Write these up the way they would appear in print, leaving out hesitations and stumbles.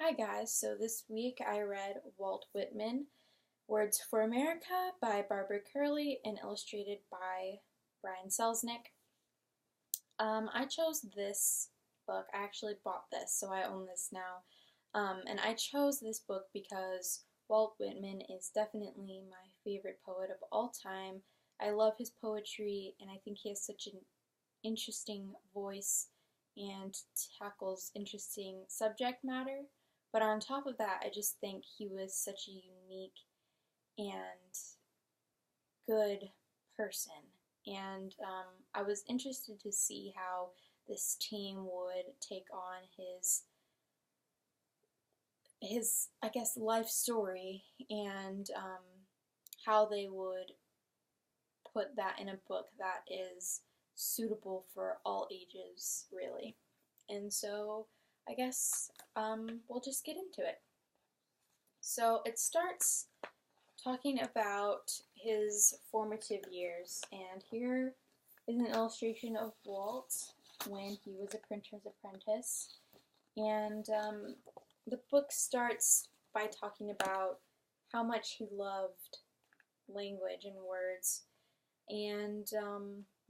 Hi guys, so this week I read Walt Whitman, Words for America by Barbara Curley and illustrated by Brian Selznick. I chose this book. I actually bought this, so I own this now. And I chose this book because Walt Whitman is definitely my favorite poet of all time. I love his poetry, and I think he has such an interesting voice and tackles interesting subject matter. But on top of that, I just think he was such a unique and good person. And I was interested to see how this team would take on his I guess life story and how they would put that in a book that is suitable for all ages, really. And so I guess we'll just get into it. So it starts talking about his formative years, and here is an illustration of Walt when he was a printer's apprentice. And the book starts by talking about how much he loved language and words and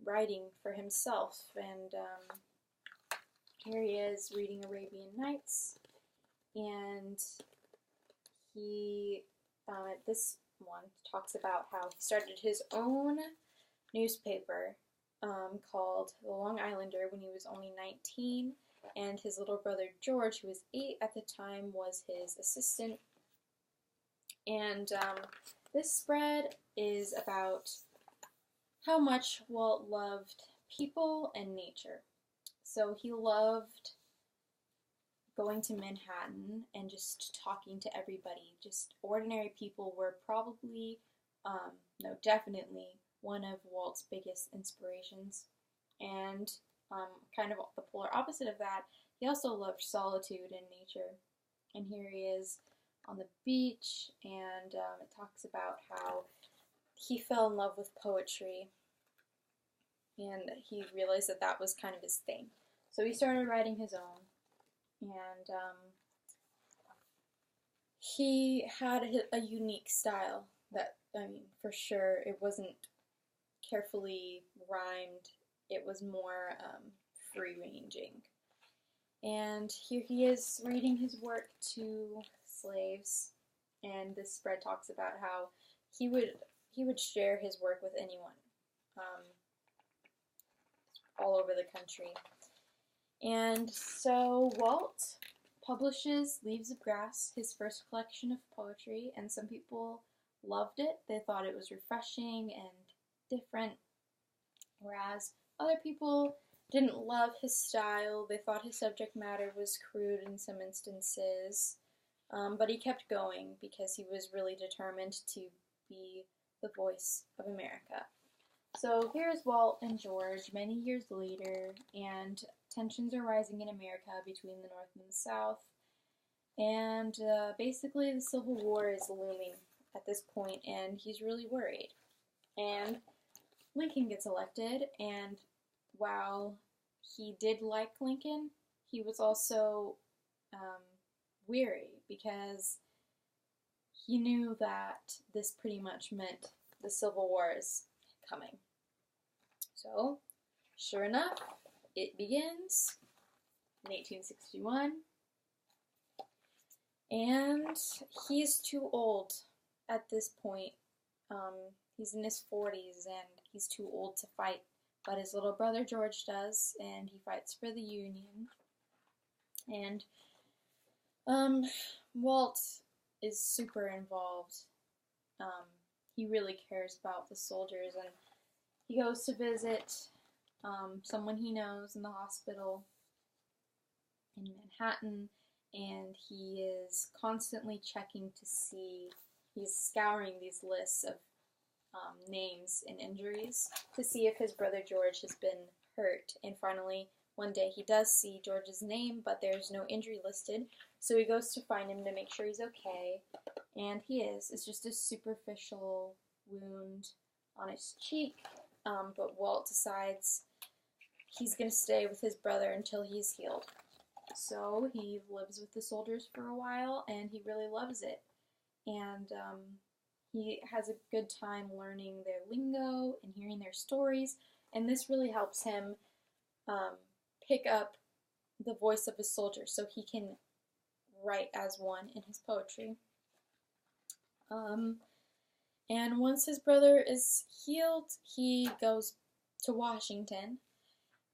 writing for himself. And here he is reading Arabian Nights, and he, this one talks about how he started his own newspaper called The Long Islander when he was only 19, and his little brother George, who was 8 at the time, was his assistant. And this spread is about how much Walt loved people and nature. So he loved going to Manhattan and just talking to everybody. Just ordinary people were probably, no, definitely one of Walt's biggest inspirations. And kind of the polar opposite of that, he also loved solitude and nature. And here he is on the beach, and it talks about how he fell in love with poetry, and he realized that that was kind of his thing. So he started writing his own, and he had a unique style that, I mean, for sure, it wasn't carefully rhymed. It was more free-ranging. And here he is reading his work to slaves, and this spread talks about how he would share his work with anyone, all over the country. And so Walt publishes Leaves of Grass, his first collection of poetry, and some people loved it. They thought it was refreshing and different, whereas other people didn't love his style. They thought his subject matter was crude in some instances, but he kept going because he was really determined to be the voice of America. So here's Walt and George many years later, and tensions are rising in America between the North and the South, and basically the Civil War is looming at this point, and he's really worried. And Lincoln gets elected, and while he did like Lincoln, he was also weary because he knew that this pretty much meant the Civil War is coming. So, sure enough, it begins in 1861, and he's too old at this point. He's in his 40s, and he's too old to fight, but his little brother George does, and he fights for the Union. And Walt is super involved. He really cares about the soldiers, and he goes to visit someone he knows in the hospital in Manhattan, and he is constantly checking to see, he's scouring these lists of names and injuries to see if his brother George has been hurt. And finally, one day he does see George's name, but there's no injury listed, so he goes to find him to make sure he's okay, and he is. It's just a superficial wound on his cheek, but Walt decides he's going to stay with his brother until he's healed. So he lives with the soldiers for a while, and he really loves it. And he has a good time learning their lingo and hearing their stories, and this really helps him pick up the voice of a soldier so he can write as one in his poetry. And once his brother is healed, he goes to Washington,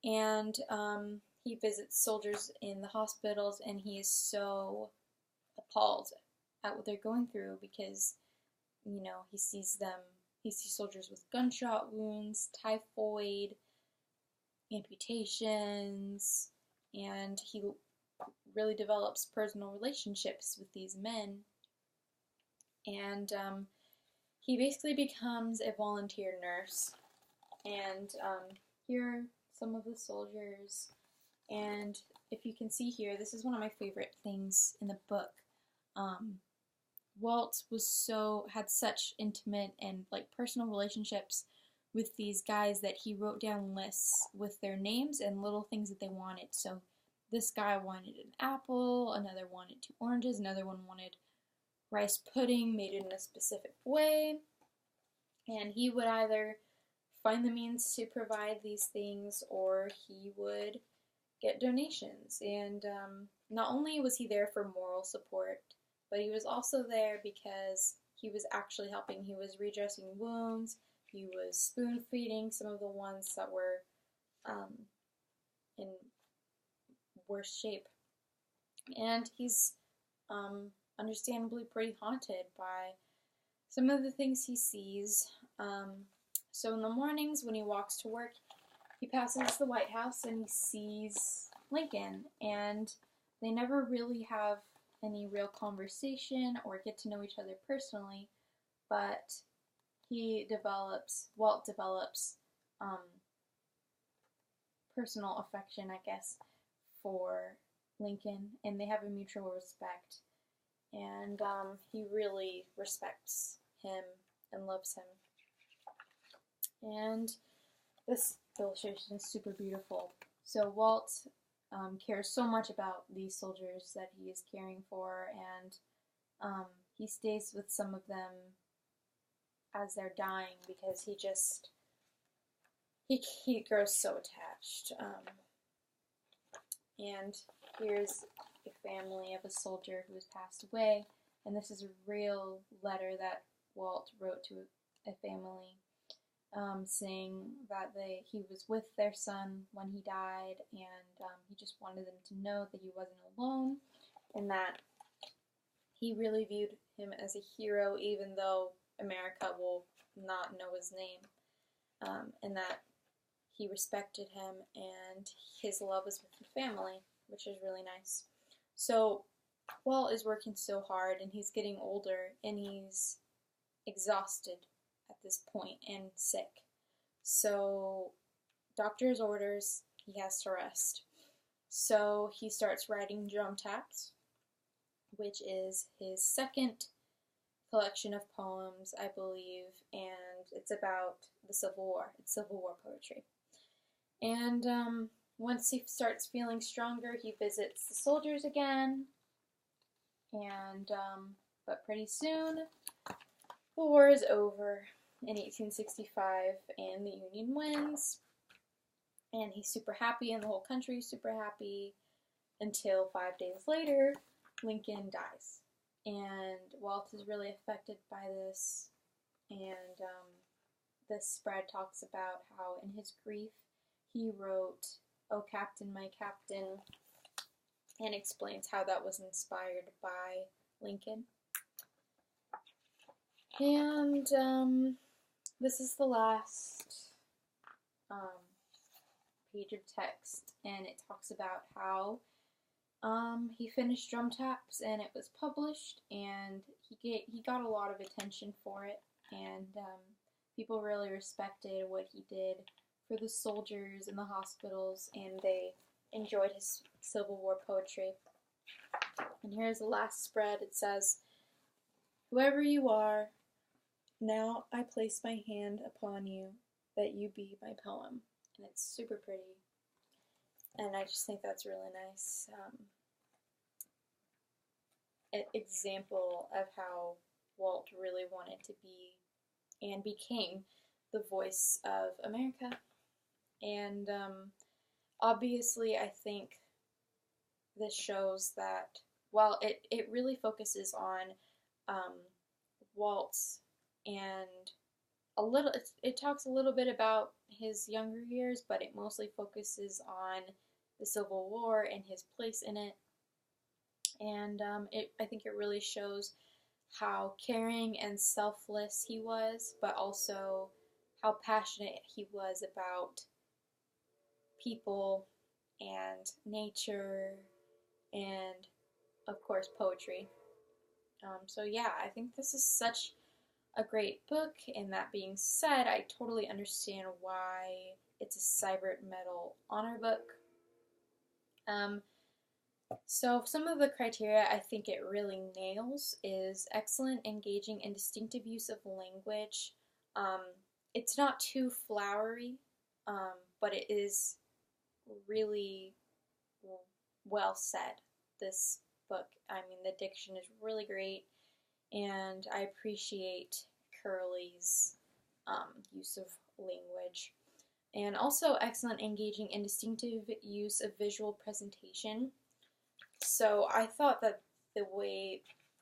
and he visits soldiers in the hospitals, and he is so appalled at what they're going through because, you know, he sees soldiers with gunshot wounds, typhoid, amputations, and he really develops personal relationships with these men. And he basically becomes a volunteer nurse. And here are some of the soldiers. And if you can see here, this is one of my favorite things in the book. Walt had such intimate and personal relationships with these guys that he wrote down lists with their names and little things that they wanted. So this guy wanted an apple, another wanted 2 oranges, another one wanted rice pudding made in a specific way, and he would either find the means to provide these things or he would get donations. And not only was he there for moral support, but he was also there because he was actually helping. He was redressing wounds, he was spoon feeding some of the ones that were in worse shape, and he's understandably pretty haunted by some of the things he sees. So in the mornings when he walks to work, he passes the White House and he sees Lincoln, and they never really have any real conversation or get to know each other personally, but Walt develops personal affection, I guess, for Lincoln, and they have a mutual respect. And he really respects him and loves him. And this illustration is super beautiful. So Walt cares so much about these soldiers that he is caring for, and he stays with some of them as they're dying because he grows so attached. And here's a family of a soldier who has passed away, and this is a real letter that Walt wrote to a family, saying that he was with their son when he died, and he just wanted them to know that he wasn't alone, and that he really viewed him as a hero, even though America will not know his name, and that he respected him, and his love was with the family, which is really nice. So Walt is working so hard, and he's getting older, and he's exhausted at this point and sick. So doctor's orders, he has to rest. So he starts writing drum taps, which is his second collection of poems, I believe, and it's about the Civil War. It's Civil War poetry. And once he starts feeling stronger, he visits the soldiers again, and but pretty soon the war is over in 1865, and the Union wins, and he's super happy, and the whole country is super happy, until 5 days later, Lincoln dies. And Walt is really affected by this, and this spread talks about how in his grief he wrote, "Oh Captain, my Captain," and explains how that was inspired by Lincoln. And this is the last page of text, and it talks about how he finished Drum Taps, and it was published, and he got a lot of attention for it, and people really respected what he did for the soldiers in the hospitals, and they enjoyed his Civil War poetry. And here's the last spread. It says, "Whoever you are, now I place my hand upon you, that you be my poem." And it's super pretty. And I just think that's really nice example of how Walt really wanted to be and became the voice of America. And obviously, I think this shows that while it really focuses on um, Walt's and it talks a little bit about his younger years, but it mostly focuses on the Civil War and his place in it. And I think it really shows how caring and selfless he was, but also how passionate he was about people and nature and, of course, poetry. So yeah, I think this is such a great book, and that being said, I totally understand why it's a Sibert Medal honor book. Um, so some of the criteria I think it really nails is excellent, engaging, and distinctive use of language. Um, it's not too flowery, but it is really well said, this book. I mean, the diction is really great, and I appreciate Curly's use of language. And also excellent, engaging, and distinctive use of visual presentation. So I thought that the way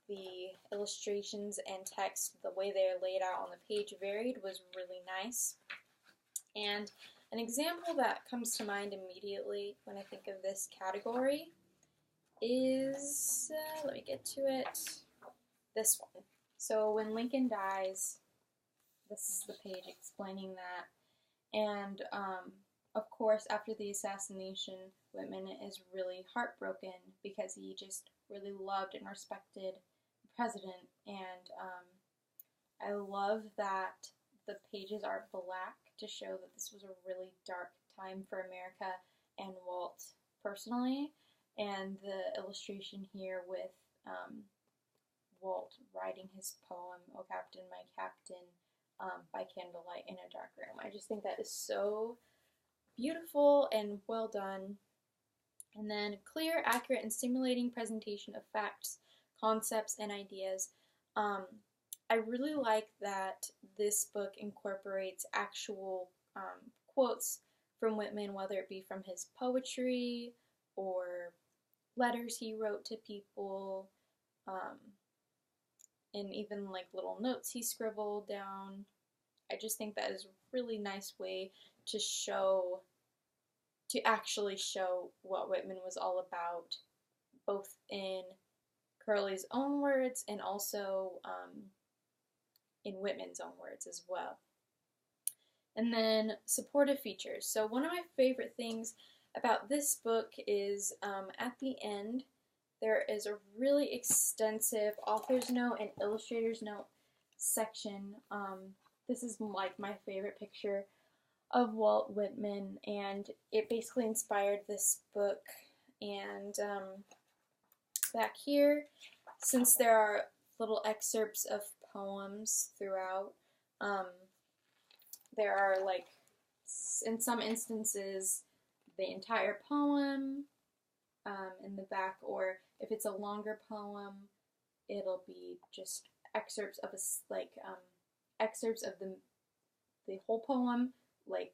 the illustrations and text, the way they're laid out on the page varied was really nice. And an example that comes to mind immediately when I think of this category is, let me get to it, this one. So when Lincoln dies, this is the page explaining that. And of course, after the assassination, Whitman is really heartbroken because he just really loved and respected the president. And I love that the pages are black to show that this was a really dark time for America and Walt personally. And the illustration here with Walt writing his poem, "O Captain, My Captain," by candlelight in a dark room. I just think that is so beautiful and well done. And then clear, accurate, and stimulating presentation of facts, concepts, and ideas. I really like that this book incorporates actual quotes from Whitman, whether it be from his poetry or letters he wrote to people, and even like little notes he scribbled down. I just think that is a really nice way to actually show what Whitman was all about, both in Curly's own words and also in Whitman's own words as well. And then supportive features. So one of my favorite things about this book is at the end there is a really extensive author's note and illustrator's note section. This is like my favorite picture of Walt Whitman, and it basically inspired this book. And back here, since there are little excerpts of poems throughout, there are like, in some instances, the entire poem in the back, or if it's a longer poem, it'll be just excerpts of excerpts of the whole poem, like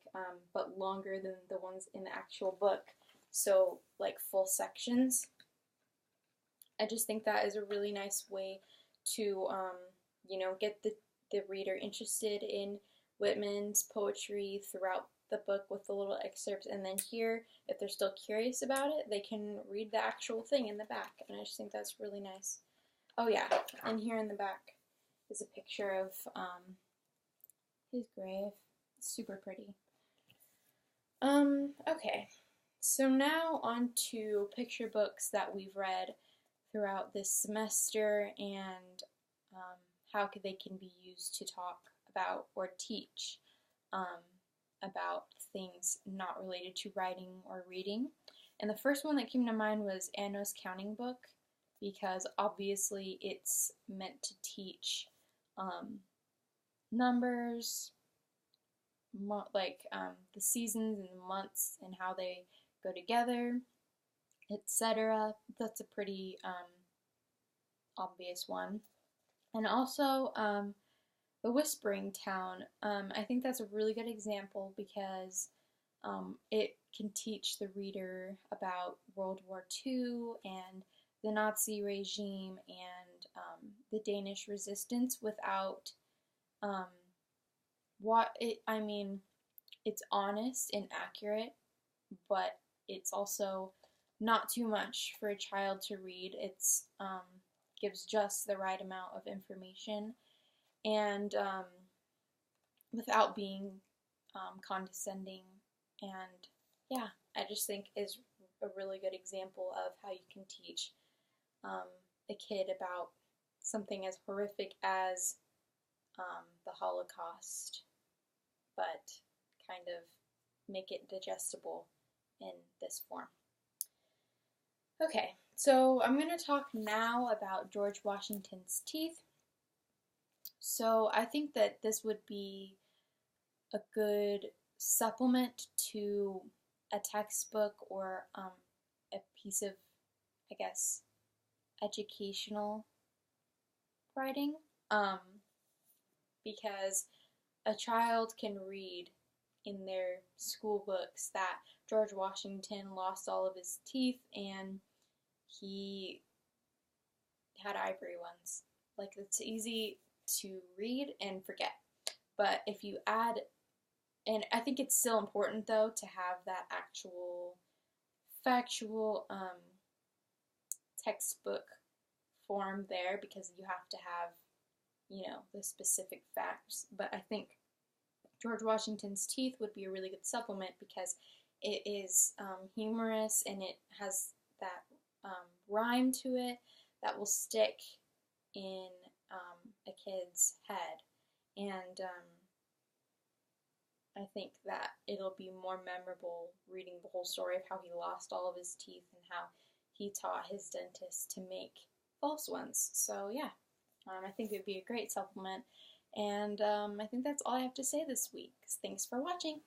but longer than the ones in the actual book. So like full sections. I just think that is a really nice way to get the reader interested in Whitman's poetry throughout the book with the little excerpts, and then here, if they're still curious about it, they can read the actual thing in the back, and I just think that's really nice. Oh yeah, and here in the back is a picture of his grave. It's super pretty. Okay, so now on to picture books that we've read throughout this semester, and how they can be used to talk about or teach about things not related to writing or reading. And the first one that came to mind was Anno's Counting Book, because obviously it's meant to teach numbers, like the seasons and the months and how they go together, etc. That's a pretty obvious one. And also, The Whispering Town. I think that's a really good example because it can teach the reader about World War II and the Nazi regime and the Danish resistance without I mean, it's honest and accurate, but it's also not too much for a child to read. It's gives just the right amount of information and without being condescending. And yeah, I just think is a really good example of how you can teach a kid about something as horrific as the Holocaust, but kind of make it digestible in this form. Okay, so I'm going to talk now about George Washington's teeth. So I think that this would be a good supplement to a textbook or a piece of, I guess, educational writing, because a child can read in their school books that George Washington lost all of his teeth and he had ivory ones. Like, it's easy to read and forget. But if you add, and I think it's still important though to have that actual factual textbook form there, because you have to have, the specific facts. But I think George Washington's teeth would be a really good supplement because it is humorous and it has that rhyme to it that will stick in a kid's head. And I think that it'll be more memorable reading the whole story of how he lost all of his teeth and how he taught his dentist to make false ones. So yeah, I think it would be a great supplement. And I think that's all I have to say this week. Thanks for watching.